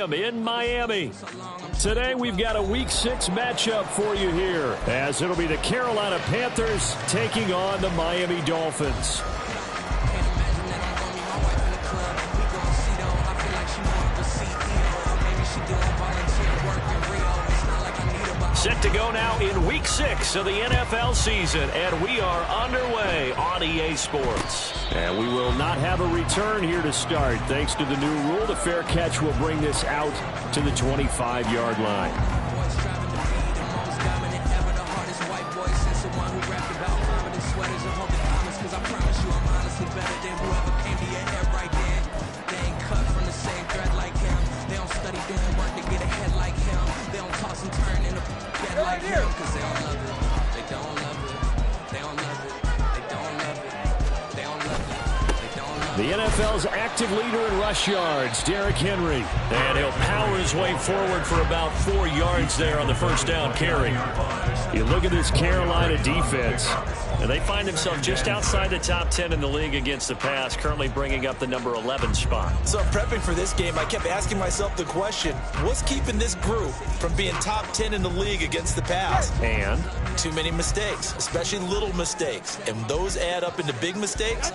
Stadium in Miami. Today we've got a Week 6 matchup for you here, as it'll be the Carolina Panthers taking on the Miami Dolphins. Set to go now in Week 6 of the NFL season, and we are underway on EA Sports. And we will not have a return here to start. Thanks to the new rule, the fair catch will bring this out to the 25-yard line. The NFL's active leader in rush yards, Derrick Henry. And he'll power his way forward for about 4 yards there on the first down carry. You look at this Carolina defense, and they find themselves just outside the top 10 in the league against the pass, currently bringing up the number 11 spot. So prepping for this game, I kept asking myself the question, what's keeping this group from being top 10 in the league against the pass? And too many mistakes, especially little mistakes. And those add up into big mistakes.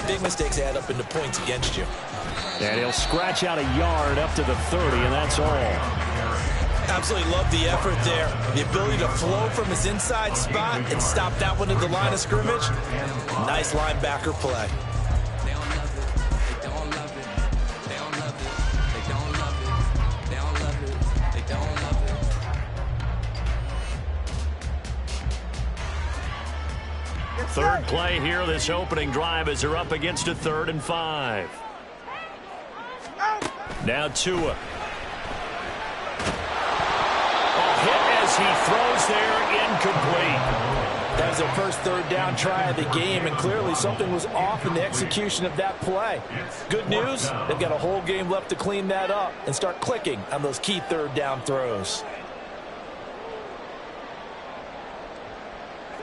Big mistakes add up into points against you. And he'll scratch out a yard up to the 30, and that's all. Absolutely love the effort there. The ability to flow from his inside spot and stop that one at the line of scrimmage. Nice linebacker play. Third play here, this opening drive, as they're up against a 3rd and 5. Now Tua. A hit as he throws there, incomplete. That was their first 3rd down try of the game, and clearly something was off in the execution of that play. Good news, they've got a whole game left to clean that up and start clicking on those key 3rd down throws.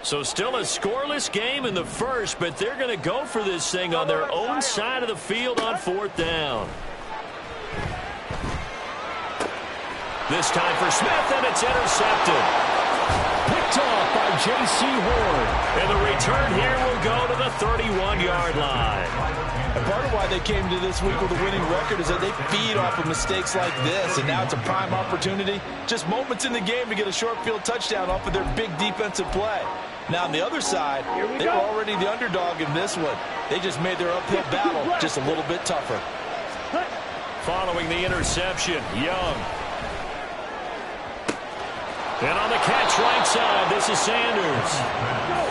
So still a scoreless game in the first, but they're going to go for this thing on their own side of the field on 4th down. This time for Smith, and it's intercepted. Picked off by J.C. Horn. And the return here will go to the 31-yard line. And part of why they came to this week with a winning record is that they feed off of mistakes like this, and now it's a prime opportunity. Just moments in the game to get a short field touchdown off of their big defensive play. Now, on the other side, they were already the underdog in this one. They just made their uphill battle just a little bit tougher. Following the interception, Young. And on the catch right side, this is Sanders.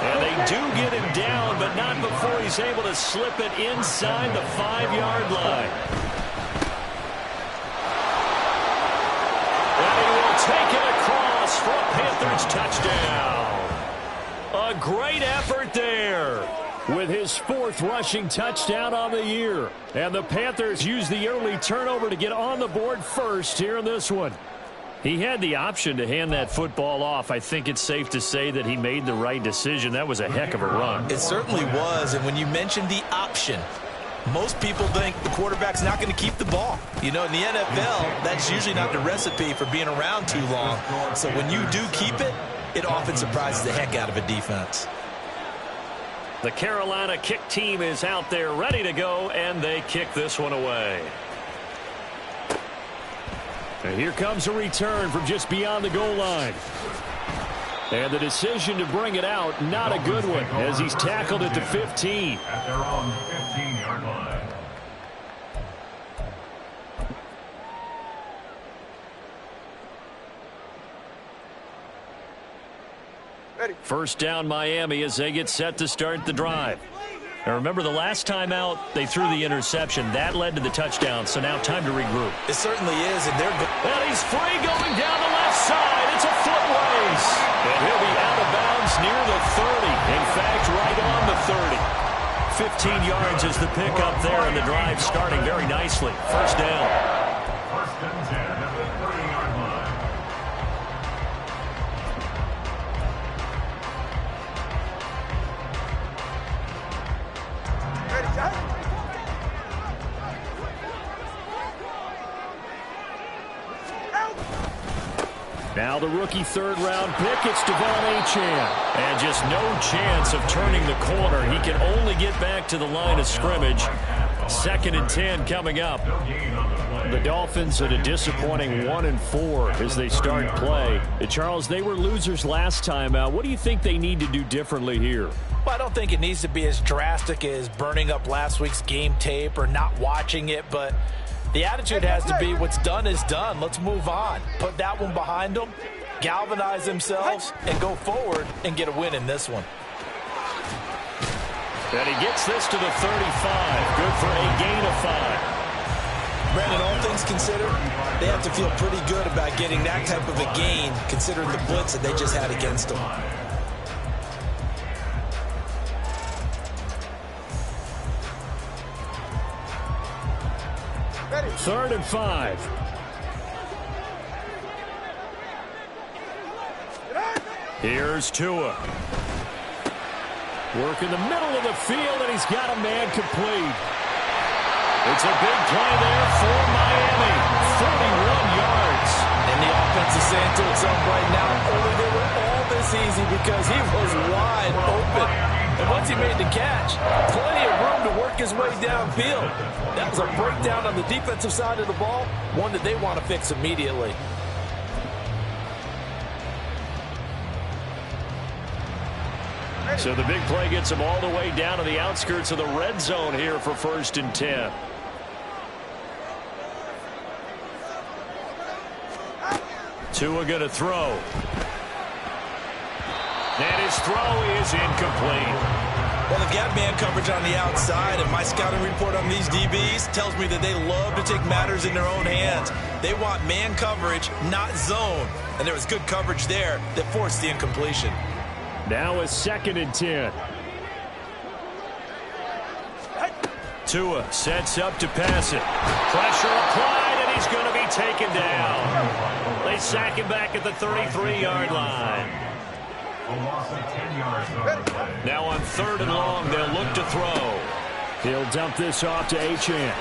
And they do get him down, but not before he's able to slip it inside the 5-yard line. And he will take it across for a Panthers touchdown. A great effort there with his 4th rushing touchdown on the year. And the Panthers use the early turnover to get on the board first here in this one. He had the option to hand that football off. I think it's safe to say that he made the right decision. That was a heck of a run. It certainly was. And when you mentioned the option, most people think the quarterback's not going to keep the ball. You know, in the NFL, that's usually not the recipe for being around too long. So when you do keep it, it often surprises the heck out of a defense. The Carolina kick team is out there ready to go, and they kick this one away. And here comes a return from just beyond the goal line. And the decision to bring it out, not a good one, as he's tackled at the 15. At their own 15-yard line. First down Miami as they get set to start the drive. Now remember, the last time out, they threw the interception. That led to the touchdown, so now time to regroup. It certainly is, and they're good. And he's free going down the left side. It's a foot race. And he'll be out of bounds near the 30. In fact, right on the 30. 15 yards is the pickup there, and the drive starting very nicely. First down. First and 10 at the 30-yard line. Now the rookie third-round pick, it's Devon Achane. And just no chance of turning the corner. He can only get back to the line of scrimmage. 2nd and 10 coming up. The Dolphins at a disappointing 1-4 as they start play. Charles, they were losers last time out. What do you think they need to do differently here? Well, I don't think it needs to be as drastic as burning up last week's game tape or not watching it, but the attitude has to be what's done is done. Let's move on. Put that one behind them, galvanize themselves, and go forward and get a win in this one. And he gets this to the 35. Good for a gain of 5. Brandon, all things considered, they have to feel pretty good about getting that type of a gain considering the blitz that they just had against them. Ready. 3rd and 5. Here's Tua. Work in the middle of the field, and he's got a man complete. It's a big play there for Miami. 41 yards. And the offense is saying to itself right now, only they were all this easy because he was wide open. And once he made the catch, plenty of room to work his way downfield. That was a breakdown on the defensive side of the ball, one that they want to fix immediately. So the big play gets him all the way down to the outskirts of the red zone here for 1st and 10. Tua going to throw. And his throw is incomplete. Well, they've got man coverage on the outside, and my scouting report on these DBs tells me that they love to take matters in their own hands. They want man coverage, not zone. And there was good coverage there that forced the incompletion. Now a 2nd and 10. Tua sets up to pass it. Pressure applied, and he's going to be taken down. They sack him back at the 33-yard line. A loss of 10 yards on the play. Now on 3rd and long, they'll look to throw. He'll dump this off to Achane.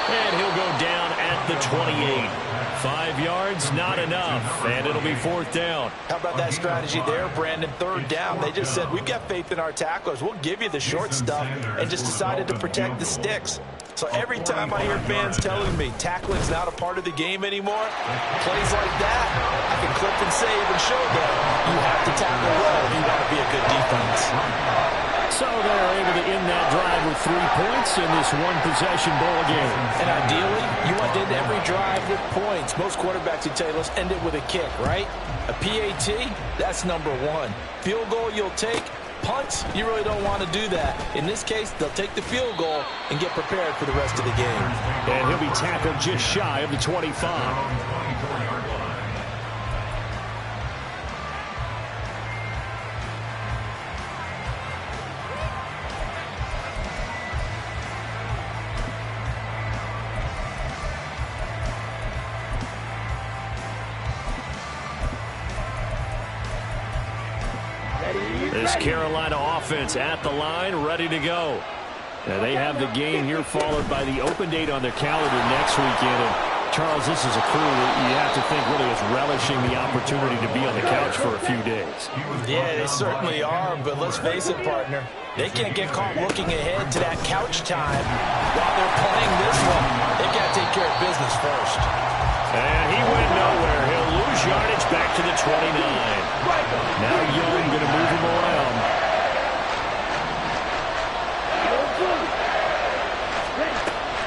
And he'll go down at the 28. 5 yards, not enough, and it'll be 4th down. How about that strategy there, Brandon? 3rd down. They just said, we've got faith in our tacklers. We'll give you the short stuff, and just decided to protect the sticks. So every time I hear fans telling me tackling's not a part of the game anymore, plays like that, I can clip and save and show them you have to tackle well if you want to be a good defense. So they're able to end that drive with 3 points in this one-possession ball game. And ideally, you want to end every drive with points. Most quarterbacks would tell you, let's end it with a kick, right? A PAT, that's number 1. Field goal you'll take. Punts, you really don't want to do that. In this case, they'll take the field goal and get prepared for the rest of the game. And he'll be tackled just shy of the 25. This Carolina offense at the line, ready to go. They have the game here followed by the open date on their calendar next weekend. And Charles, this is a crew that you have to think really is relishing the opportunity to be on the couch for a few days. Yeah, they certainly are, but let's face it, partner. They can't get caught looking ahead to that couch time while they're playing this one. They've got to take care of business first. And he went nowhere. He'll lose yardage back to the 29. Now Young going to move him around.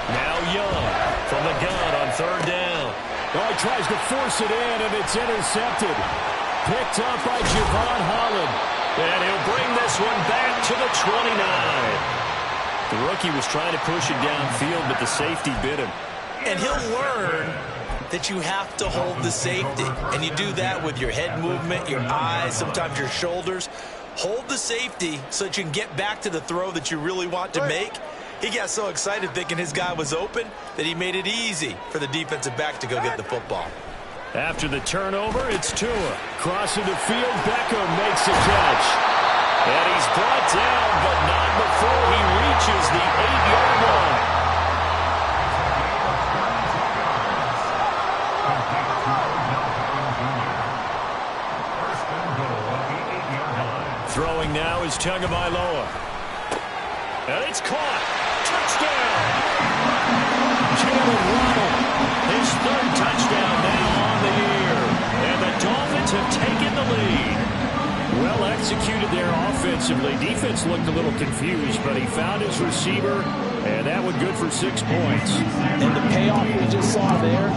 Now Young from the gun on 3rd down. Oh, he tries to force it in, and it's intercepted. Picked up by Javon Holland. And he'll bring this one back to the 29. The rookie was trying to push it downfield, but the safety bit him. And he'll learn that you have to hold the safety. And you do that with your head movement, your eyes, sometimes your shoulders. Hold the safety so that you can get back to the throw that you really want to make. He got so excited thinking his guy was open that he made it easy for the defensive back to go get the football. After the turnover, it's Tua. Crossing the field, Beckham makes a catch. And he's brought down, but not before he reaches the 8-yard line. Throwing now is Tagovailoa. And it's caught. Touchdown. Jalen Waddle, his third touchdown now on the year. And the Dolphins have taken the lead. Well executed there offensively. Defense looked a little confused, but he found his receiver, and that one good for 6 points. And the payoff we just saw there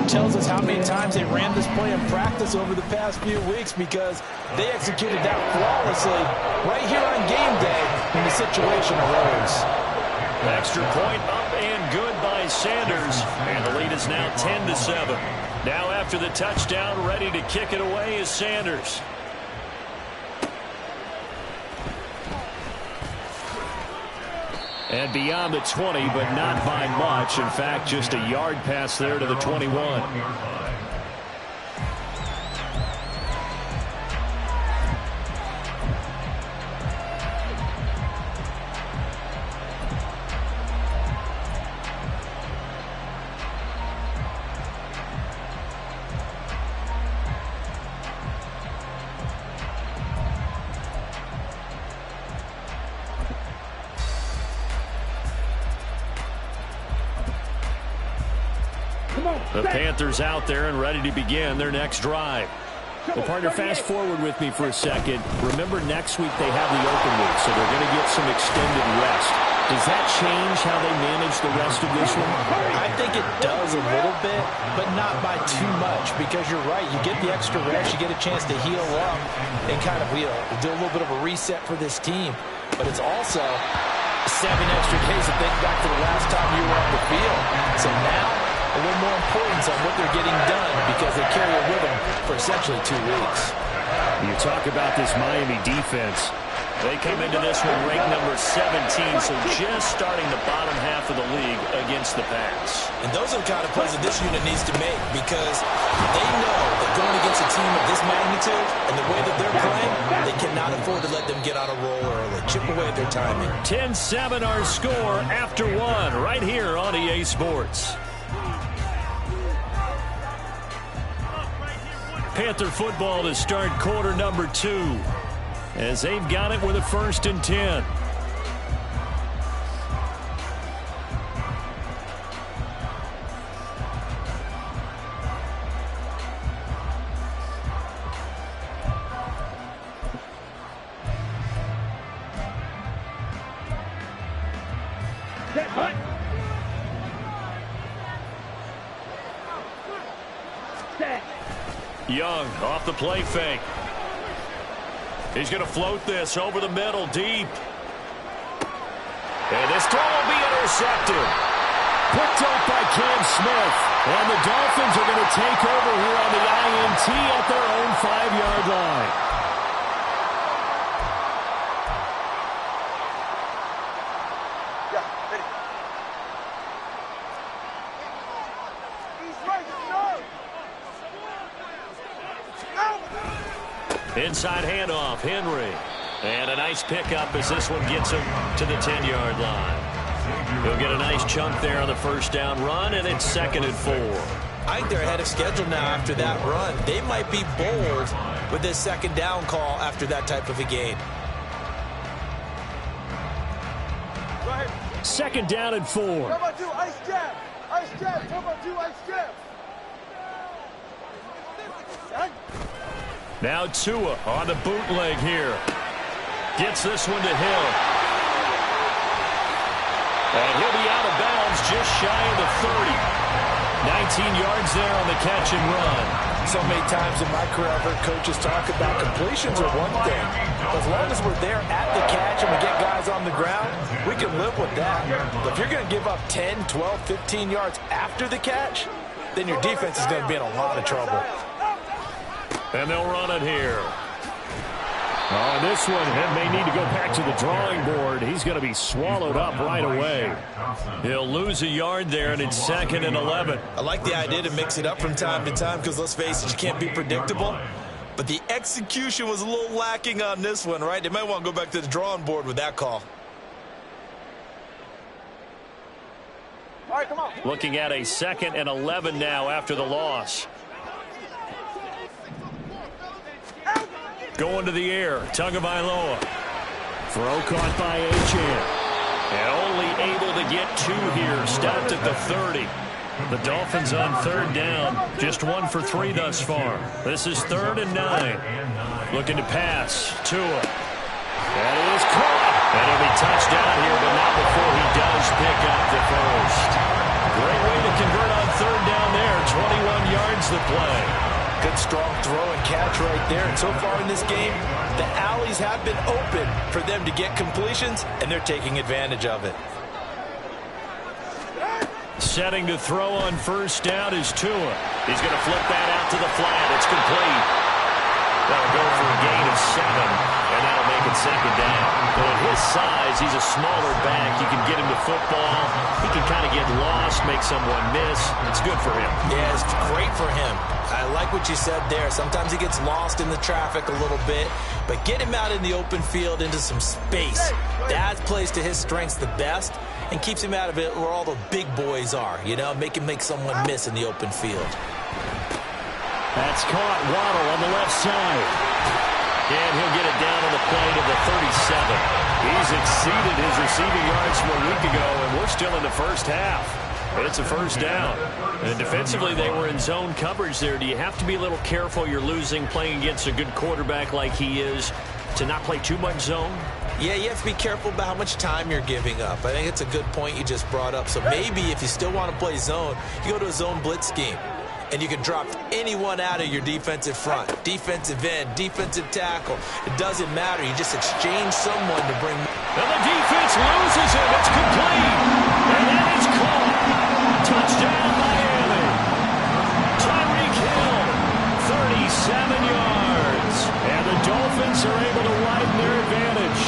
tells us how many times they ran this play in practice over the past few weeks, because they executed that flawlessly right here on game day when the situation arose. Extra point up and good by Sanders, and the lead is now 10-7. Now after the touchdown, ready to kick it away is Sanders. And beyond the 20, but not by much. In fact, just a yard pass there to the 21. The Panthers out there and ready to begin their next drive. Well, partner, fast forward with me for a second. Remember, next week they have the open week, so they're going to get some extended rest. Does that change how they manage the rest of this one? I think it does a little bit, but not by too much, because you're right. You get the extra rest, you get a chance to heal up and kind of do a little bit of a reset for this team. But it's also 7 extra days to think back to the last time you were on the field. So now, a little more importance on what they're getting done, because they carry it with them for essentially 2 weeks. You talk about this Miami defense. They come into this one ranked number 17, so just starting the bottom half of the league against the pass. And those are the kind of plays that this unit needs to make, because they know that going against a team of this magnitude and the way that they're playing, they cannot afford to let them get on a roll early. Chip away at their timing. 10-7 our score after 1 right here on EA Sports. Panther football to start quarter number 2, as they've got it with a 1st and 10. Young off the play fake. He's going to float this over the middle deep. And this throw will be intercepted. Picked up by Cam Smith. And the Dolphins are going to take over here on the INT at their own 5-yard line. Inside handoff, Henry. And a nice pickup as this one gets him to the 10-yard line. He'll get a nice chunk there on the first down run, and it's 2nd and 4. I think they're ahead of schedule now after that run. They might be bold with this 2nd down call after that type of a gain. 2nd down and 4. Come on, do ice jab. Ice jab. Come on, do ice jab. Now Tua on the bootleg here. Gets this one to Hill. And he'll be out of bounds just shy of the 30. 19 yards there on the catch and run. So many times in my career, I've heard coaches talk about completions are one thing. As long as we're there at the catch and we get guys on the ground, we can live with that. But if you're going to give up 10, 12, 15 yards after the catch, then your defense is going to be in a lot of trouble. And they'll run it here. Oh, this one may need to go back to the drawing board. He's going to be swallowed up right away. He'll lose a yard there, and it's 2nd and 11. I like the idea to mix it up from time to time, because let's face it, you can't be predictable. But the execution was a little lacking on this one, right? They might want to go back to the drawing board with that call. All right, come on. Looking at a 2nd and 11 now after the loss. Going to the air, Tagovailoa. Throw caught by Achane. And only able to get 2 here. Stopped at the 30. The Dolphins on 3rd down. Just 1 for 3 thus far. This is 3rd and 9. Looking to pass. Tua. That is caught. And he'll be touchdown here, but not before he does pick up the first. Great way to convert on 3rd down there. 21 yards the play. Good strong throw and catch right there. And so far in this game, the alleys have been open for them to get completions, and they're taking advantage of it. Setting to throw on 1st down is Tua. He's going to flip that out to the flat. It's complete. That'll go for a gain of 7, and that'll make it 2nd down. But at his size, he's a smaller back. You can get him to football. He can kind of get lost, make someone miss. It's good for him. Yeah, it's great for him. I like what you said there. Sometimes he gets lost in the traffic a little bit, but get him out in the open field into some space. That plays to his strengths the best and keeps him out of it where all the big boys are, you know, make him make someone miss in the open field. That's caught. Waddle on the left side. And he'll get it down on the play to the 37. He's exceeded his receiving yards from a week ago, and we're still in the first half. It's a 1st down. And defensively, they were in zone coverage there. Do you have to be a little careful? You're losing playing against a good quarterback like he is to not play too much zone? Yeah, you have to be careful about how much time you're giving up. I think it's a good point you just brought up. So maybe if you still want to play zone, you go to a zone blitz scheme. And you can drop anyone out of your defensive front. Defensive end, defensive tackle. It doesn't matter. You just exchange someone to bring... And the defense loses him. It's complete. And that is caught. Touchdown, Miami. Tyreek Hill, 37 yards. And the Dolphins are able to widen their advantage.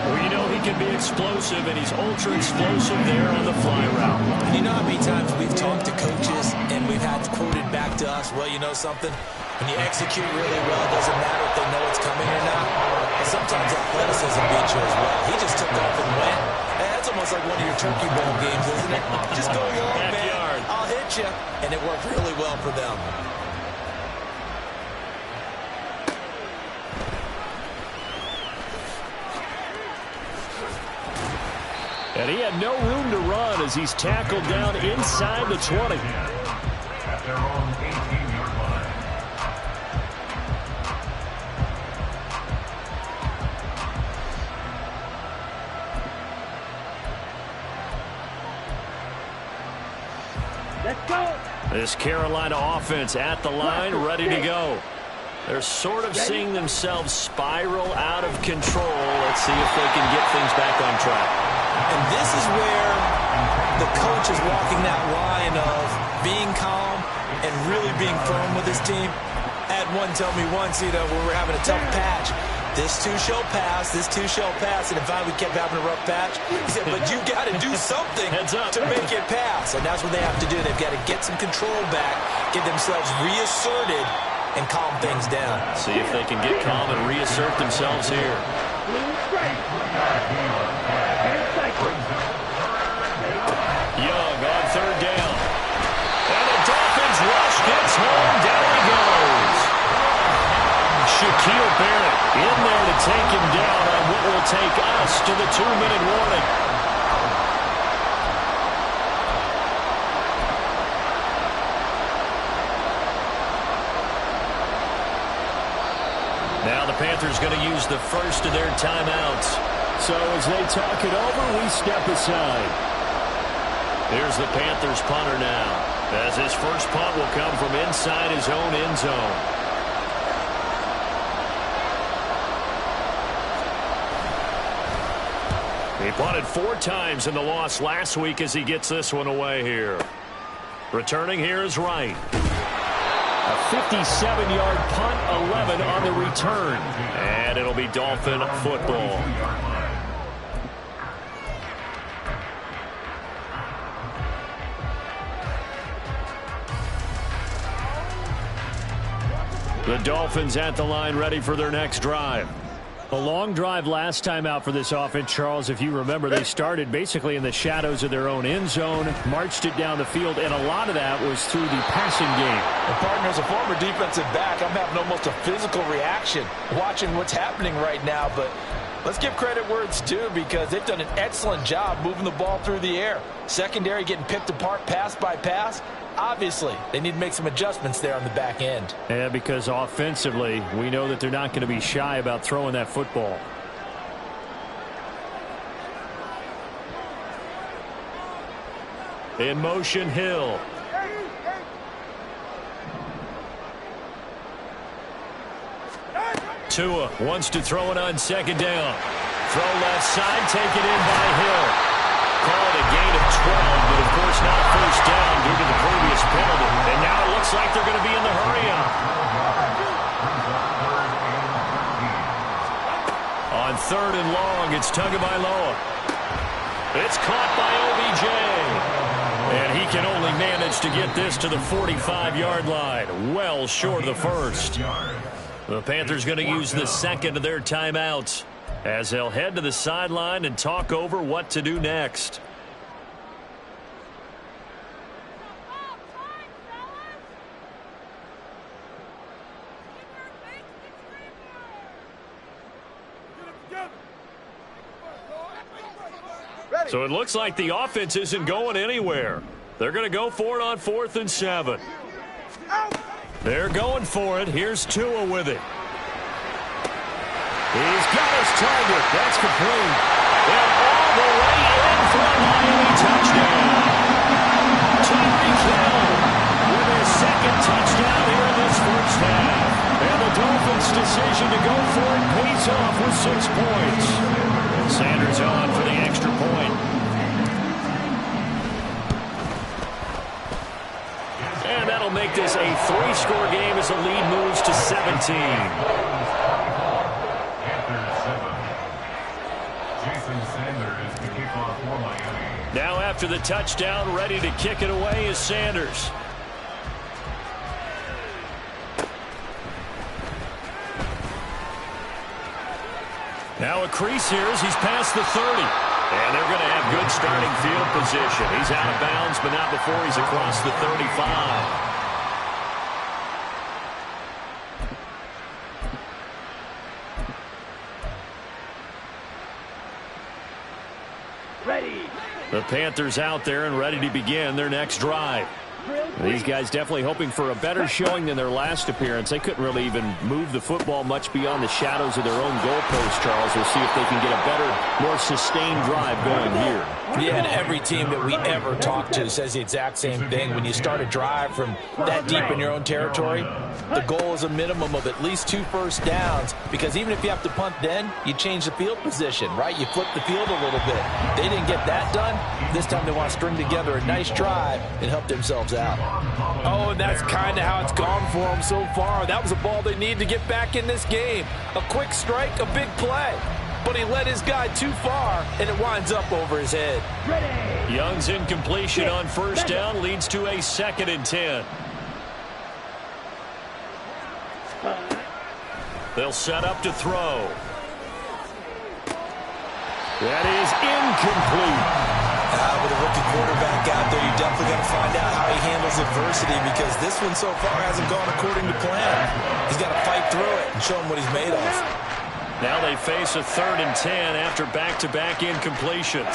Well, you know he can be explosive, and he's ultra-explosive there on the fly route. And you know how many times we've talked to coaches and we've had quoted back to us, well, you know something? When you execute really well, it doesn't matter if they know it's coming or not. And sometimes athleticism beats you as well. He just took off and went. And that's almost like one of your turkey bowl games, isn't it? Just go long, man. I'll hit you. And it worked really well for them. And he had no room to run as he's tackled down inside the 20. At their own 18-yard line. Let's go. This Carolina offense at the line, ready to go. They're sort of seeing themselves spiral out of control. Let's see if they can get things back on track. And this is where the coach is walking that line of being calm and really being firm with his team. Had one tell me once, you know, when we're having a tough patch, this too shall pass, this too shall pass. And if we kept having a rough patch, he said, but you got to do something to make it pass. And that's what they have to do. They've got to get some control back, get themselves reasserted, and calm things down. See if they can get calm and reassert themselves here. Young on 3rd down. And the Dolphins rush gets home. Down he goes. Shaquille Barrett in there to take him down on what will take us to the 2-minute warning. Now the Panthers going to use the first of their timeouts. So as they talk it over, we step aside. Here's the Panthers punter now, as his first punt will come from inside his own end zone. He punted 4 times in the loss last week as he gets this one away here. Returning here is Wright. A 57-yard punt, 11 on the return. And it'll be Dolphin football. The Dolphins at the line, ready for their next drive. A long drive last time out for this offense, Charles. If you remember, they started basically in the shadows of their own end zone, marched it down the field, and a lot of that was through the passing game. And partner, as a former defensive back, I'm having almost a physical reaction watching what's happening right now. But Let's give credit where it's due because they've done an excellent job moving the ball through the air. Secondary getting picked apart pass by pass. Obviously, they need to make some adjustments there on the back end. Yeah, because offensively, we know that they're not going to be shy about throwing that football. In motion, Hill. Tua wants to throw it on second down. Throw left side, taken in by Hill. Call it a gain of 12, but of course not first down due to the previous penalty. And now it looks like they're going to be in the hurry-up. On third and long, it's Tagovailoa. It's caught by OBJ. And he can only manage to get this to the 45-yard line. Well short of the first. The Panthers going to use the second of their timeouts as they'll head to the sideline and talk over what to do next. So it looks like the offense isn't going anywhere. They're going to go for it on 4th and 7. They're going for it. Here's Tua with it. He's got his target. That's complete. And all the way in for a Miami touchdown. Tyreek Hill with his second touchdown here in this first half. And the Dolphins' decision to go for it pays off with 6 points. Sanders on for the extra point. And that'll make this a 3-score game as the lead moves to 17. Now after the touchdown, ready to kick it away is Sanders. Now a crease here as he's past the 30. And they're going to have good starting field position. He's out of bounds, but not before he's across the 35. The Panthers out there and ready to begin their next drive. These guys definitely hoping for a better showing than their last appearance. They couldn't really even move the football much beyond the shadows of their own goalpost, Charles. We'll see if they can get a better, more sustained drive going here. Yeah, and every team that we ever talk to says the exact same thing. When you start a drive from that deep in your own territory, the goal is a minimum of at least 2 first downs, because even if you have to punt then, you change the field position, right? You flip the field a little bit. They didn't get that done. This time they want to string together a nice drive and help themselves out. Oh, and that's kind of how it's gone for them so far. That was a ball they need to get back in this game. A quick strike, a big play. But he led his guy too far, and it winds up over his head. Young's incompletion on first down leads to a 2nd and 10. They'll set up to throw. That is incomplete. With a rookie quarterback out there, you definitely got to find out how he handles adversity, because this one so far hasn't gone according to plan. He's got to fight through it and show him what he's made of. Now they face a 3rd and 10 after back-to-back incompletions.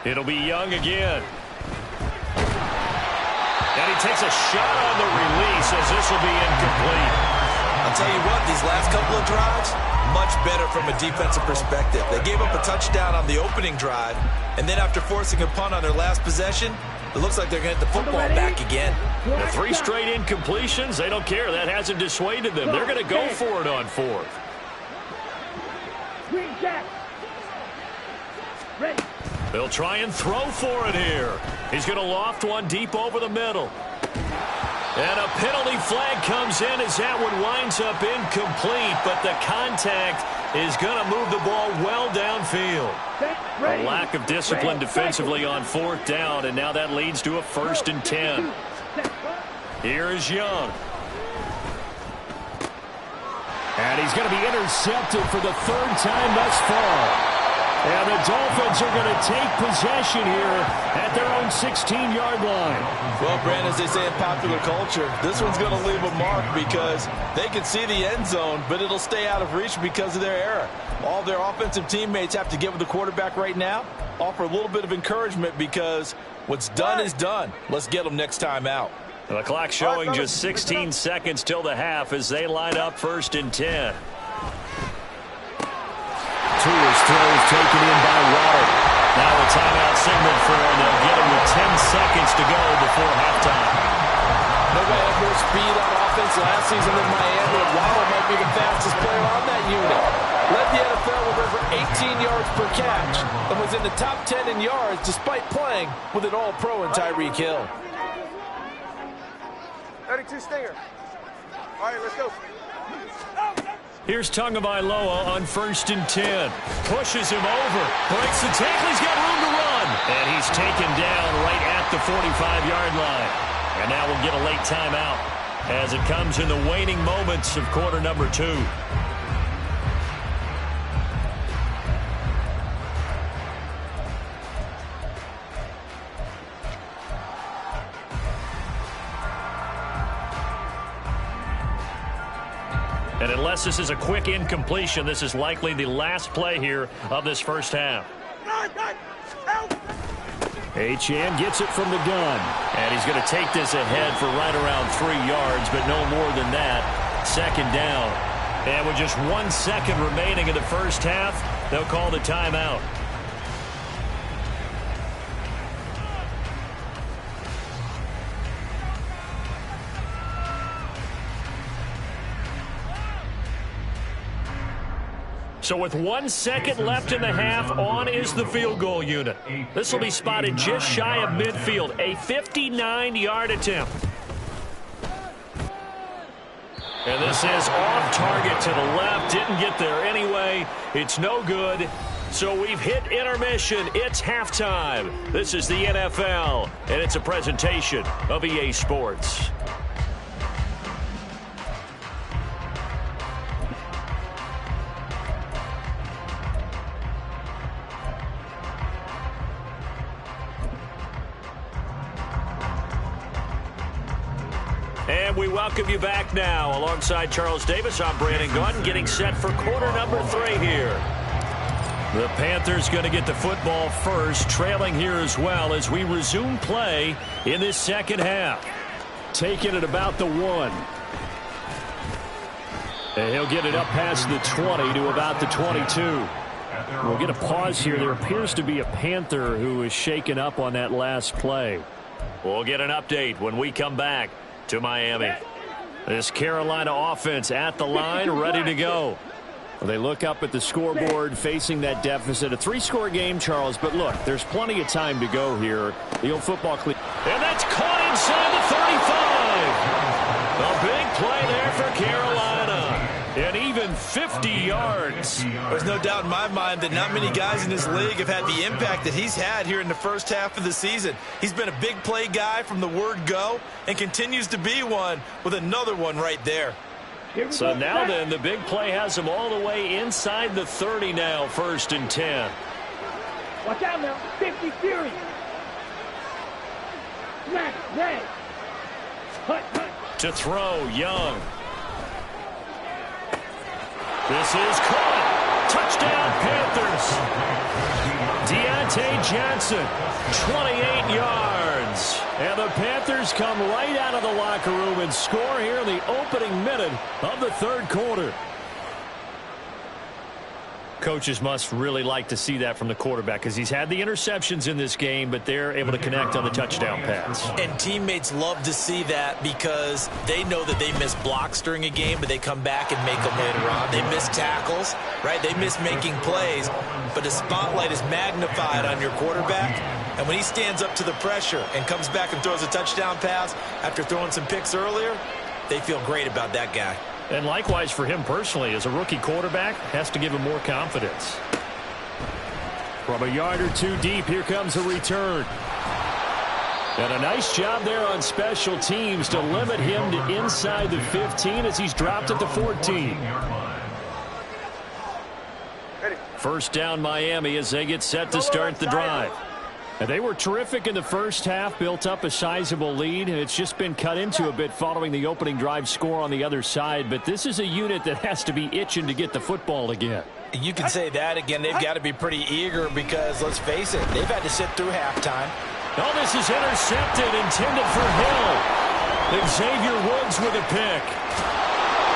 It'll be Young again. And he takes a shot on the release as this will be incomplete. I'll tell you what, these last couple of drives, much better from a defensive perspective. They gave up a touchdown on the opening drive, and then after forcing a punt on their last possession, it looks like they're going to get the football back again. The 3 straight incompletions, they don't care. That hasn't dissuaded them. They're going to go for it on 4th. They'll try and throw for it here. He's going to loft one deep over the middle. And a penalty flag comes in as that one winds up incomplete, but the contact is going to move the ball well downfield. A lack of discipline defensively on 4th down, and now that leads to a 1st and 10. Here is Young. And he's going to be intercepted for the 3rd time thus far. And the Dolphins are going to take possession here at their own 16-yard line. Well, Brandon, as they say in popular culture, this one's going to leave a mark because they can see the end zone, but it'll stay out of reach because of their error. All their offensive teammates have to get with the quarterback right now, offer a little bit of encouragement because what's done is done. Let's get them next time out. The clock showing just 16 seconds till the half as they line up 1st and 10. Tourist throws taken in by Water. Now a timeout signal for him. They'll get him with 10 seconds to go before halftime. Nobody had more speed on offense last season than Miami, and Waddle might be the fastest player on that unit. Led the NFL with over 18 yards per catch and was in the top 10 in yards despite playing with an all-pro in Tyreek Hill. 32 Stinger. All right, let's go. Here's Tagovailoa on 1st and 10. Pushes him over. Breaks the tackle. He's got room to run. And he's taken down right at the 45-yard line. And now we'll get a late timeout as it comes in the waning moments of quarter number 2. And unless this is a quick incompletion, this is likely the last play here of this first half. Achane gets it from the gun. And he's going to take this ahead for right around 3 yards, but no more than that. 2nd down. And with just 1 second remaining in the first half, they'll call the timeout. So with 1 second left in the half, on is the field goal unit. This will be spotted just shy of midfield, a 59-yard attempt. And this is off target to the left. Didn't get there anyway. It's no good. So we've hit intermission. It's halftime. This is the NFL, and it's a presentation of EA Sports. And we welcome you back now. Alongside Charles Davis, I'm Brandon Gordon, getting set for quarter number 3 here. The Panthers going to get the football first, trailing here as well as we resume play in this second half. Taking it about the 1. And he'll get it up past the 20 to about the 22. We'll get a pause here. There appears to be a Panther who is shaken up on that last play. We'll get an update when we come back to Miami. This Carolina offense at the line, ready to go. Well, they look up at the scoreboard facing that deficit. A 3-score game, Charles, but look, there's plenty of time to go here. The old football clip. And that's caught inside the 35. A big play there for Carolina. And even 50 yards. There's no doubt in my mind that not many guys in this league have had the impact that he's had here in the first half of the season. He's been a big play guy from the word go and continues to be one with another one right there. So now then, the big play has him all the way inside the 30 now, 1st and 10. Watch out now. 50 Fury. Smack. Red. To throw, Young. This is caught. Touchdown, Panthers. Deontay Johnson, 28 yards. And the Panthers come right out of the locker room and score here in the opening minute of the 3rd quarter. Coaches must really like to see that from the quarterback because he's had the interceptions in this game, but they're able to connect on the touchdown pass. And teammates love to see that because they know that they miss blocks during a game, but they come back and make them later on. They miss tackles, right? They miss making plays, but the spotlight is magnified on your quarterback. And when he stands up to the pressure and comes back and throws a touchdown pass after throwing some picks earlier, they feel great about that guy. And likewise for him personally, as a rookie quarterback, has to give him more confidence. From a yard or 2 deep, here comes a return. And a nice job there on special teams to limit him to inside the 15 as he's dropped at the 14. First down Miami as they get set to start the drive. And they were terrific in the first half, built up a sizable lead, and it's just been cut into a bit following the opening drive score on the other side. But this is a unit that has to be itching to get the football again. You can say that again. They've got to be pretty eager because, let's face it, they've had to sit through halftime. Oh, this is intercepted, intended for Hill. Xavier Woods with a pick.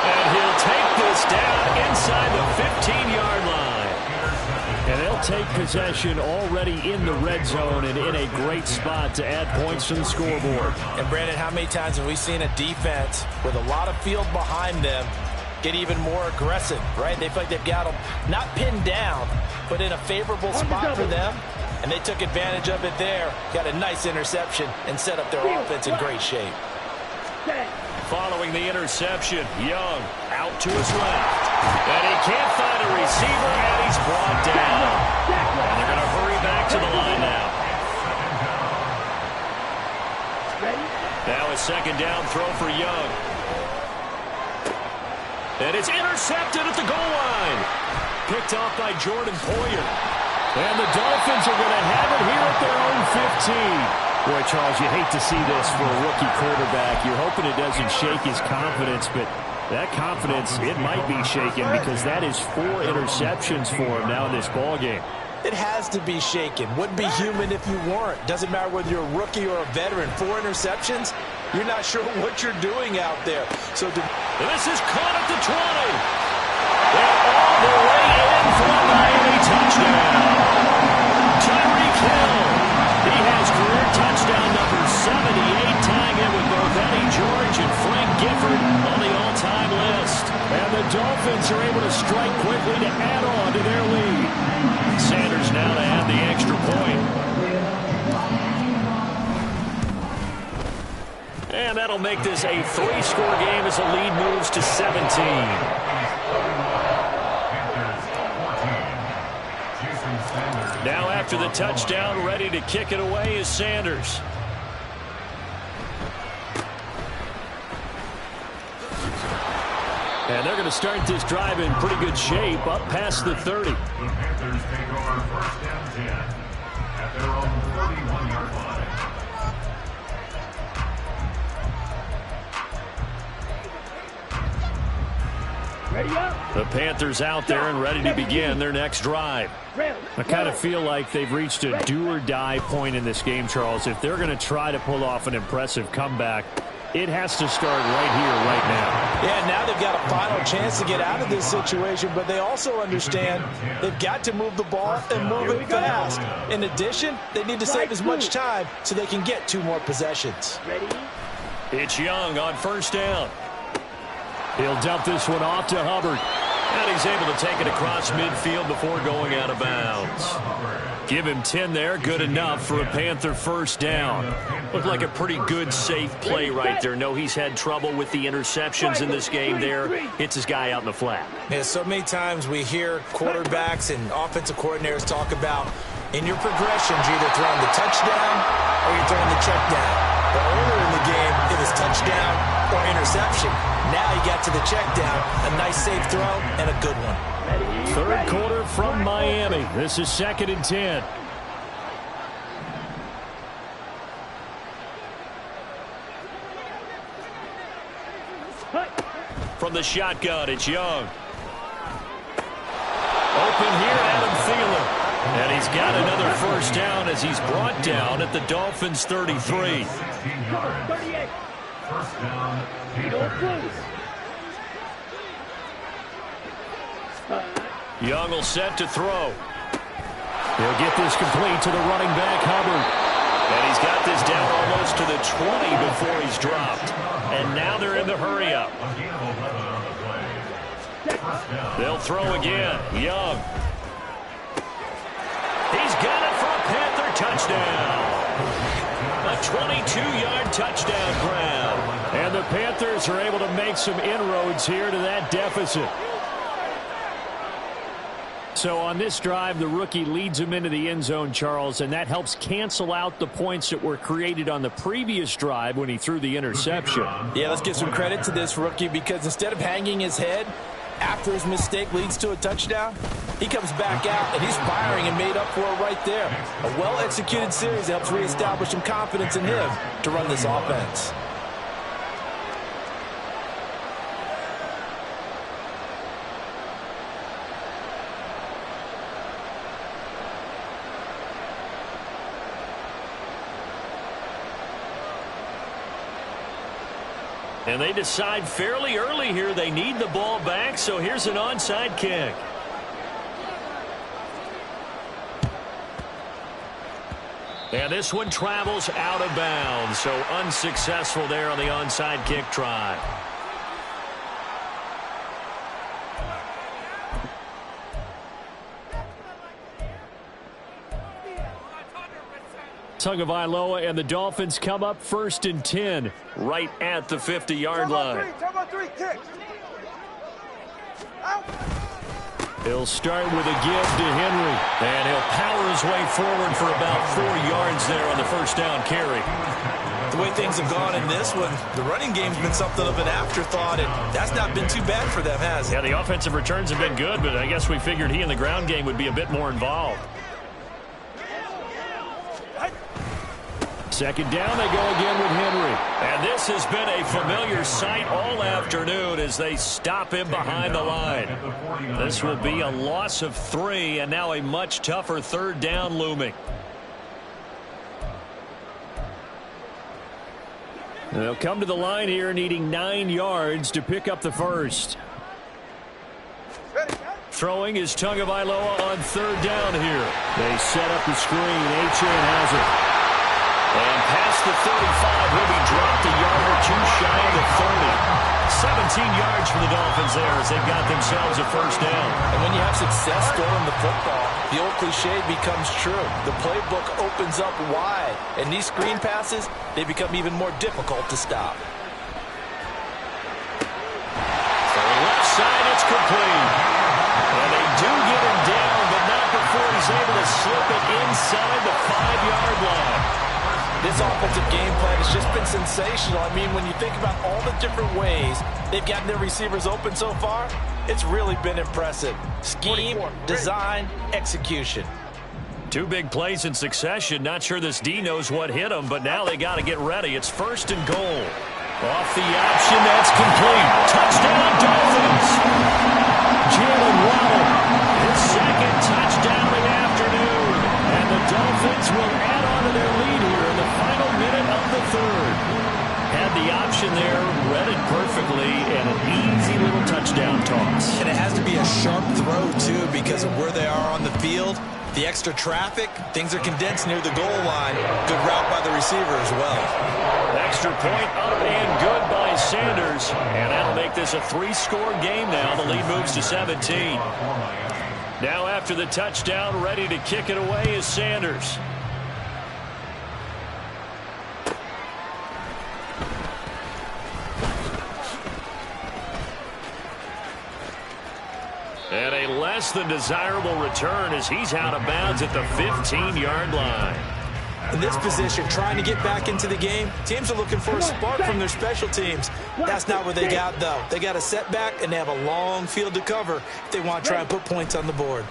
And he'll take this down inside the 15-yard line. And they'll take possession already in the red zone and in a great spot to add points to the scoreboard. And, Brandon, how many times have we seen a defense with a lot of field behind them get even more aggressive, right? They feel like they've got them not pinned down, but in a favorable spot for them. And they took advantage of it there. Got a nice interception and set up their offense in great shape. Following the interception, Young out to his left. And he can't find a receiver, and he's brought down. And they're going to hurry back to the line now. Now a second down throw for Young. And it's intercepted at the goal line. Picked off by Jordan Poyer. And the Dolphins are going to have it here at their own 15. Boy, Charles, you hate to see this for a rookie quarterback. You're hoping it doesn't shake his confidence, but that confidence, it might be shaken because that is 4 interceptions for him now in this ballgame. It has to be shaken. Wouldn't be human if you weren't. Doesn't matter whether you're a rookie or a veteran. 4 interceptions, you're not sure what you're doing out there. So this is caught at the 20. And all the way in for a Miami touchdown. Tyreek Hill. He has career touchdown number 78, tying it with both Eddie George and Frank Gifford on the all-time list. And the Dolphins are able to strike quickly to add on to their lead. Sanders now to add the extra point. And that'll make this a 3-score game as the lead moves to 17. Now after the touchdown, ready to kick it away is Sanders. And they're going to start this drive in pretty good shape, up past the 30. The Panthers take over first down 10 at their own 31-yard line. The Panthers out there and ready to begin their next drive. I kind of feel like they've reached a do-or-die point in this game, Charles. If they're going to try to pull off an impressive comeback, it has to start right here, right now. Yeah, now they've got a final chance to get out of this situation, but they also understand they've got to move the ball and move it fast. In addition, they need to save as much time so they can get 2 more possessions. It's Young on first down. He'll dump this one off to Hubbard. And he's able to take it across midfield before going out of bounds. Give him 10 there. Good enough for a Panther first down. Looked like a pretty good, safe play right there. No, he's had trouble with the interceptions in this game there. Hits his guy out in the flat. Yeah, so many times we hear quarterbacks and offensive coordinators talk about in your progressions, you're either throwing the touchdown or you're throwing the check down. But earlier in the game, it was touchdown or interception. Now you got to the check down, a nice safe throw, and a good one. Third quarter from Miami. This is 2nd and 10. From the shotgun, it's Young. Open here, Adam Thielen. And he's got another first down as he's brought down at the Dolphins' 33. 16 yards. First down. Young will set to throw. He'll get this complete to the running back, Hubbard. And he's got this down almost to the 20 before he's dropped. And now they're in the hurry-up. They'll throw again. Young. He's got it for a Panther touchdown. A 22-yard touchdown grab. And the Panthers are able to make some inroads here to that deficit. So on this drive, the rookie leads him into the end zone, Charles, and that helps cancel out the points that were created on the previous drive when he threw the interception. Yeah, let's give some credit to this rookie because instead of hanging his head after his mistake leads to a touchdown, He comes back out, and he's firing and made up for it right there. A well-executed series helps reestablish some confidence in him to run this offense. And they decide fairly early here they need the ball back, so here's an onside kick. And this one travels out of bounds, so unsuccessful there on the onside kick try. Tagovailoa and the Dolphins come up 1st and 10 right at the 50-yard line. Kick. Out. He'll start with a give to Henry, and he'll power his way forward for about 4 yards there on the first down carry. The way things have gone in this one, the running game's been something of an afterthought, and that's not been too bad for them, has it? Yeah, the offensive returns have been good, but I guess we figured he in the ground game would be a bit more involved. Second down, they go again with Henry. And this has been a familiar sight all afternoon as they stop him behind the line. This will be a loss of 3, and now a much tougher 3rd down looming. They'll come to the line here needing 9 yards to pick up the first. Throwing is Tagovailoa on 3rd down here. They set up the screen. Achane has it. And past the 35, he'll be dropped a yard or 2 shy of the 30. 17 yards for the Dolphins there as they've got themselves a first down. And when you have success throwing the football, the old cliche becomes true. The playbook opens up wide, and these screen passes, they become even more difficult to stop. So left side, it's complete. And they do get him down, but not before he's able to slip it inside the 5-yard line. This offensive game plan has just been sensational. I mean, when you think about all the different ways they've gotten their receivers open so far, it's really been impressive. Scheme, design, execution. 2 big plays in succession. Not sure this D knows what hit him, but now they got to get ready. It's 1st and goal. Off the option, that's complete. Touchdown, Dolphins. Jalen Waddle, his 2nd touchdown of the afternoon. And the Dolphins will add on to their lead here in the final minute of the 3rd. Had the option there, read it perfectly, and an easy little touchdown toss. And it has to be a sharp throw, too, because of where they are on the field. The extra traffic, things are condensed near the goal line. Good route by the receiver as well. Extra point up and good by Sanders. And that'll make this a 3-score game now. The lead moves to 17. Now after the touchdown, ready to kick it away is Sanders. And a less than desirable return as he's out of bounds at the 15-yard line. In this position, trying to get back into the game, teams are looking for a spark from their special teams. That's not what they got, though. They got a setback, and they have a long field to cover if they want to try and put points on the board.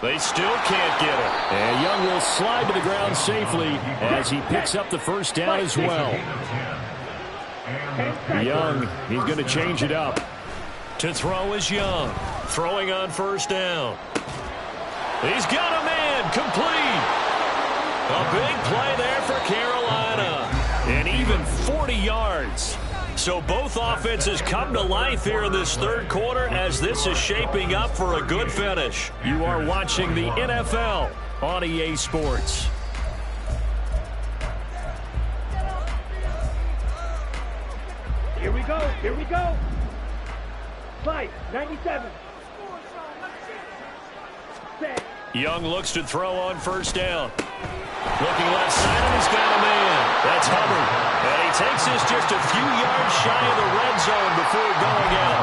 They still can't get it. And Young will slide to the ground safely as he picks up the first down as well. Young, he's going to change it up. To throw is Young. Throwing on 1st down. He's got a man. Complete. A big play there for Carolina. And even 40 yards. So both offenses come to life here in this 3rd quarter as this is shaping up for a good finish. You are watching the NFL on EA Sports. Here we go. Here we go. Fight, 97. Set. Young looks to throw on 1st down. Looking left side, and he's got a man. That's Hubbard. And he takes this just a few yards shy of the red zone before going out.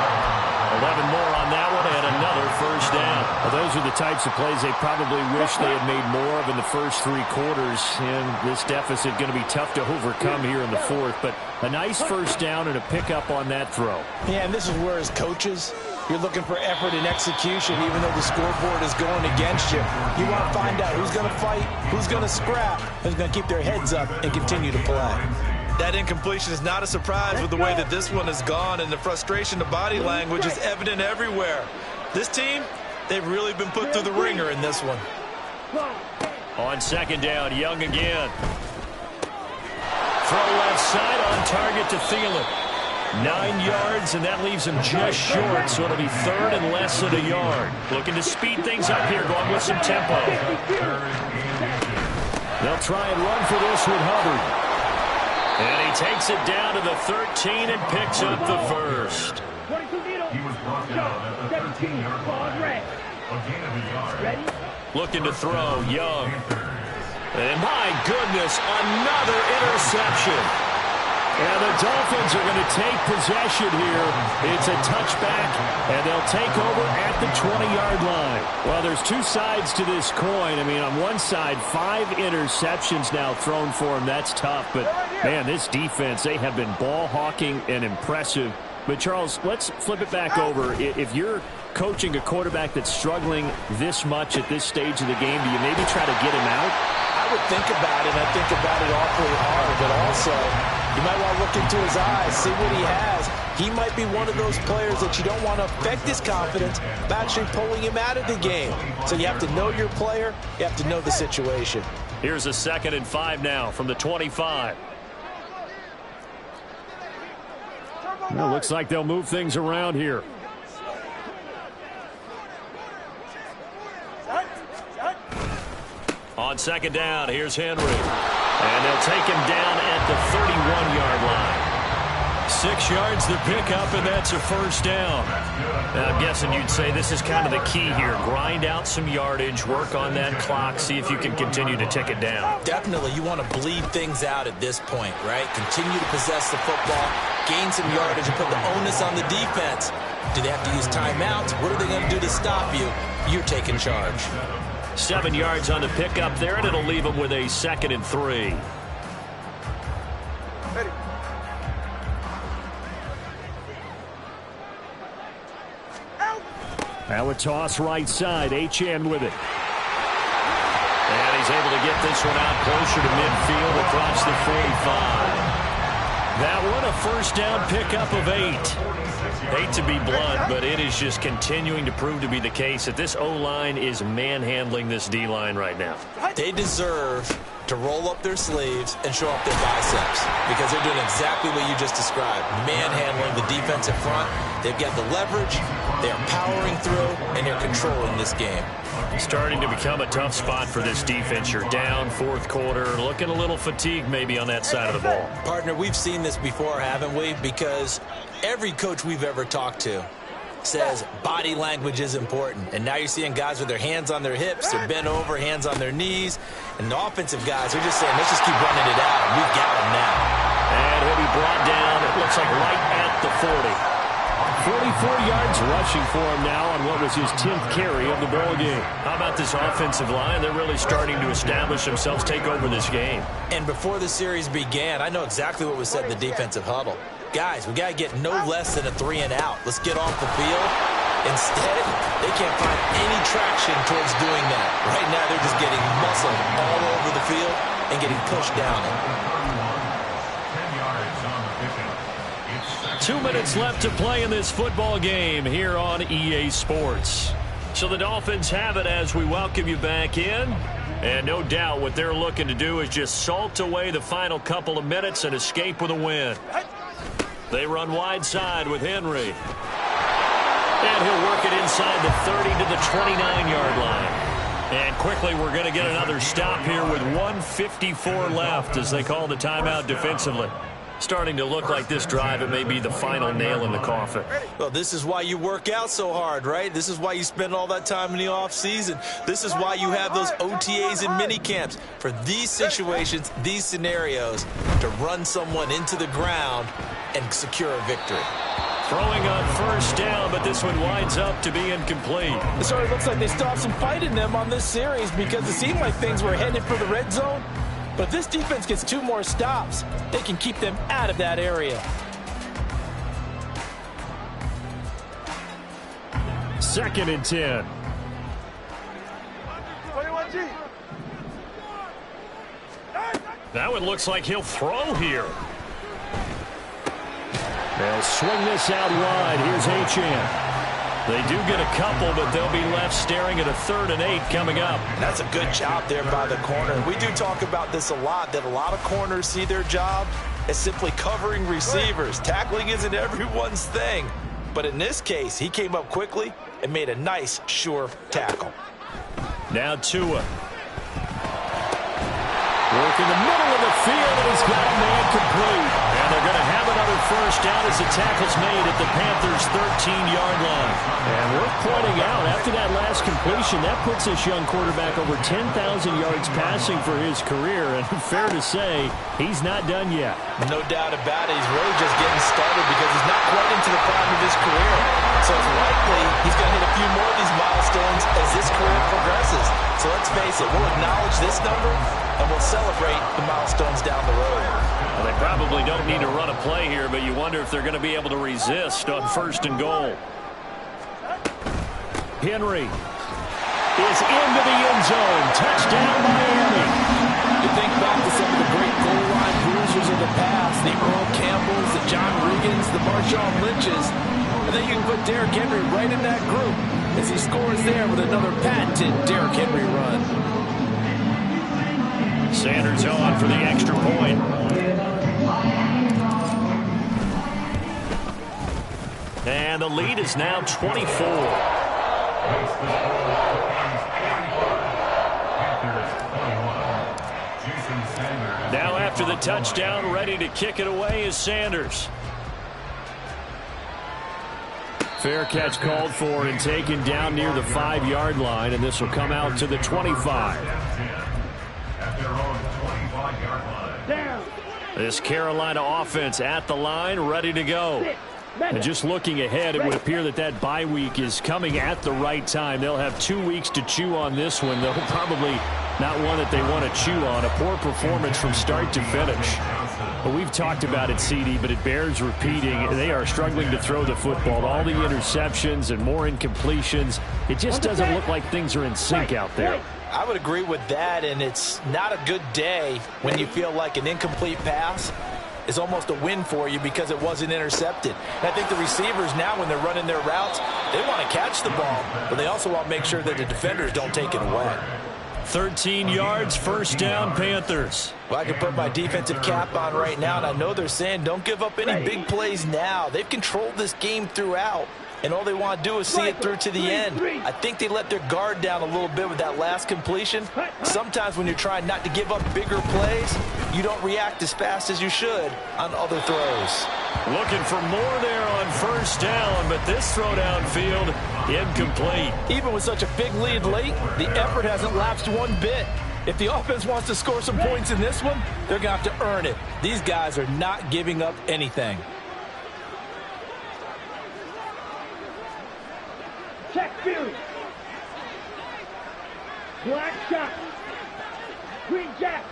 11 more on that one, and another 1st down. Well, those these are the types of plays they probably wish they had made more of in the first 3 quarters, and this deficit going to be tough to overcome here in the fourth. But a nice first down and a pickup on that throw. Yeah, and this is where, as coaches, you're looking for effort and execution, even though the scoreboard is going against you. You want to find out who's going to fight, who's going to scrap, who's going to keep their heads up and continue to play. That incompletion is not a surprise with the way that this one has gone, and the frustration, the body language is evident everywhere. This team, they've really been put through the ringer in this one. On second down, Young again. Throw left side on target to Thielen. 9 yards, and that leaves him just short, so it'll be third and less than a yard. Looking to speed things up here, going with some tempo. They'll try and run for this with Hubbard. And he takes it down to the 13 and picks up the first. He was brought down at the 13-yard line. A gain of a yard. Ready? Looking to throw, Young. And my goodness, another interception. And the Dolphins are going to take possession here. It's a touchback, and they'll take over at the 20-yard line. Well, there's 2 sides to this coin. I mean, on one side, 5 interceptions now thrown for him. That's tough. But, man, this defense, they have been ball hawking and impressive. But, Charles, let's flip it back over. If you're coaching a quarterback that's struggling this much at this stage of the game, do you maybe try to get him out? I would think about it, and I think about it awfully hard, but also you might want to look into his eyes, see what he has. He might be one of those players that you don't want to affect his confidence by actually pulling him out of the game. So you have to know your player. You have to know the situation. Here's a 2nd and 5 now from the 25. Well, looks like they'll move things around here. On second down, here's Henry. And they'll take him down at the 31-yard line. 6 yards the pickup, and that's a first down. Now, I'm guessing you'd say this is kind of the key here. Grind out some yardage, work on that clock, see if you can continue to tick it down. Definitely, you want to bleed things out at this point, right? Continue to possess the football, gain some yardage, and put the onus on the defense. Do they have to use timeouts? What are they going to do to stop you? You're taking charge. 7 yards on the pickup there, and it'll leave them with a 2nd and 3. Ready. Now a toss right side. H-N with it. And he's able to get this one out closer to midfield across the 45. That one a first down pickup of 8. Hate to be blunt, but it is just continuing to prove to be the case that this O-line is manhandling this D-line right now. They deserve to roll up their sleeves and show up their biceps because they're doing exactly what you just described, manhandling the defensive front. They've got the leverage, they're powering through, and they're controlling this game. Starting to become a tough spot for this defense. You're down 4th quarter, looking a little fatigued maybe on that side of the ball. Partner, we've seen this before, haven't we? Because every coach we've ever talked to says body language is important. And now you're seeing guys with their hands on their hips, they're bent over, hands on their knees. And the offensive guys are just saying, let's just keep running it out. We've got him now. And he'll be brought down, it looks like right at the 40. 44 yards rushing for him now on what was his 10th carry of the ball game. How about this offensive line? They're really starting to establish themselves, take over this game. And before the series began, I know exactly what was said in the defensive huddle. Guys, we got to get no less than a 3 and out. Let's get off the field. Instead, they can't find any traction towards doing that. Right now, they're just getting muscled all over the field and getting pushed down. 10 yards on the pickup. 2 minutes left to play in this football game here on EA Sports. So the Dolphins have it as we welcome you back in. And no doubt what they're looking to do is just salt away the final couple of minutes and escape with a win. They run wide side with Henry. And he'll work it inside the 30 to the 29-yard line. And quickly we're going to get another stop here with 1:54 left as they call the timeout defensively. Starting to look like this drive, it may be the final nail in the coffin. Well, this is why you work out so hard, right? This is why you spend all that time in the offseason. This is why you have those OTAs and mini camps. For these situations, these scenarios, to run someone into the ground and secure a victory. Throwing on first down, but this one winds up to be incomplete. It sort of looks like they still have some fight in them on this series because it seemed like things were headed for the red zone. But if this defense gets 2 more stops, they can keep them out of that area. Second and 10. 21G. That one looks like he'll throw here. They'll swing this out wide. Here's Achane. They do get a couple, but they'll be left staring at a 3rd and 8 coming up. That's a good job there by the corner. We do talk about this a lot, that a lot of corners see their job as simply covering receivers. Tackling isn't everyone's thing. But in this case, he came up quickly and made a nice, sure tackle. Now Tua. Work in the middle of the field, and he's got a man complete. And they're going to have another first down as the tackle's made at the Panthers' 13-yard line. And worth pointing out, after that last completion, that puts this young quarterback over 10,000 yards passing for his career. And fair to say, he's not done yet. No doubt about it. He's really just getting started because he's not quite into the prime of his career. So it's likely he's going to hit a few more of these milestones as this career progresses. So let's face it, we'll acknowledge this number and we'll celebrate the milestones down the road. Well, they probably don't need to run a play here, but you wonder if they're going to be able to resist on 1st and goal. Henry is into the end zone. Touchdown, Miami. You think back to some of the great goal line bruisers of the past, the Earl Campbells, the John Regans, the Marshawn Lynches, and then you can put Derrick Henry right in that group as he scores there with another patented Derrick Henry run. Sanders on for the extra point. And the lead is now 24. Now after the touchdown, ready to kick it away is Sanders. Fair catch called for and taken down near the 5-yard line, and this will come out to the 25. At their own 25-yard line. Down. This Carolina offense at the line, ready to go. And just looking ahead, it would appear that that bye week is coming at the right time. They'll have 2 weeks to chew on this one, though probably not one that they want to chew on. A poor performance from start to finish. But we've talked about it, CD, but it bears repeating. They are struggling to throw the football. All the interceptions and more incompletions. It just doesn't look like things are in sync out there. I would agree with that, and it's not a good day when you feel like an incomplete pass is almost a win for you because it wasn't intercepted. And I think the receivers now, when they're running their routes, they want to catch the ball, but they also want to make sure that the defenders don't take it away. 13 yards, first down, Panthers. Well, I can put my defensive cap on right now, and I know they're saying don't give up any big plays now. They've controlled this game throughout, and all they want to do is see it through to the end. I think they let their guard down a little bit with that last completion. Sometimes when you're trying not to give up bigger plays, you don't react as fast as you should on other throws. Looking for more there on first down, but this throw downfield, incomplete. Even with such a big lead late, the effort hasn't lapsed one bit. If the offense wants to score some points in this one, they're going to have to earn it. These guys are not giving up anything. Check Fury. Black shot. Green jack.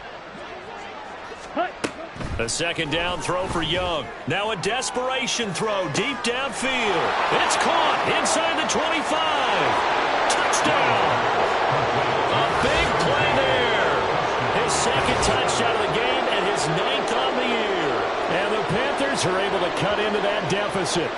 Hut. A second down throw for Young. Now a desperation throw deep downfield. It's caught inside the 25. Touchdown. A big play there. His second touchdown of the game and his 9th on the year. And the Panthers are able to cut into that deficit.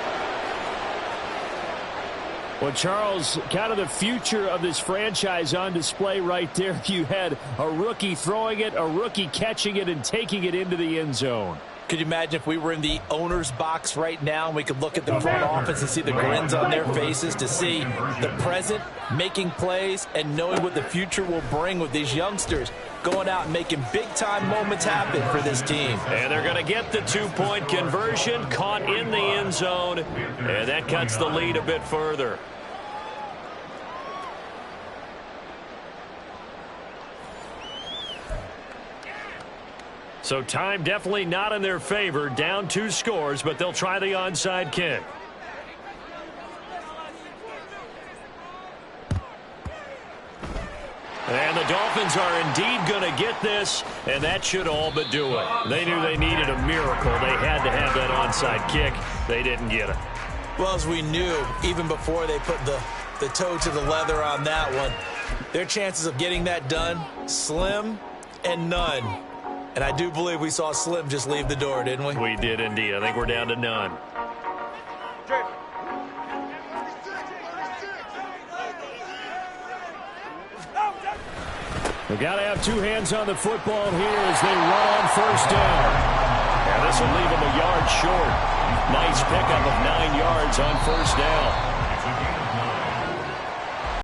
Well, Charles, kind of the future of this franchise on display right there. You had a rookie throwing it, a rookie catching it, and taking it into the end zone. Could you imagine if we were in the owner's box right now and we could look at the front office and see the grins on their faces, to see the present making plays and knowing what the future will bring with these youngsters going out and making big-time moments happen for this team. And they're going to get the 2-point conversion, caught in the end zone, and that cuts the lead a bit further. So time definitely not in their favor. Down 2 scores, but they'll try the onside kick. And the Dolphins are indeed going to get this, and that should all but do it. They knew they needed a miracle. They had to have that onside kick. They didn't get it. Well, as we knew, even before they put the toe to the leather on that one, their chances of getting that done, slim and none. And I do believe we saw Slim just leave the door, didn't we? We did indeed. I think we're down to none. We've got to have two hands on the football here as they run on first down. And this will leave them a yard short. Nice pickup of 9 yards on first down.